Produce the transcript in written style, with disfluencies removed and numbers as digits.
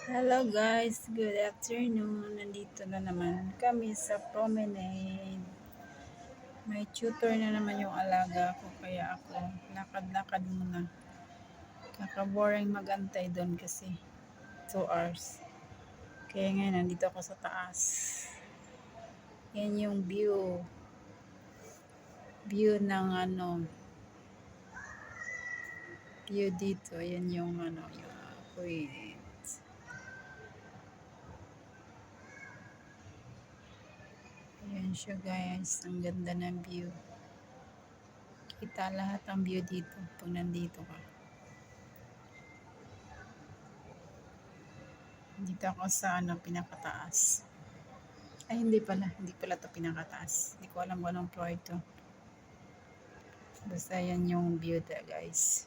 Hello guys, good afternoon. Nandito na naman kami sa promenade. May tutor na naman yung alaga ko kaya ako lakad-lakad muna. Kaka-boring magantay doon kasi 2 hours. Kaya ngayon nandito ako sa taas. Yan yung view. View ng view dito. Yan yung yung wait. Ayan siya guys, ang ganda ng view. Kita lahat ang view dito pag nandito ka. Dito ako sa pinakataas. Ay hindi pala to pinakataas. Hindi ko alam kung anong floor ito. Basta yan yung view guys.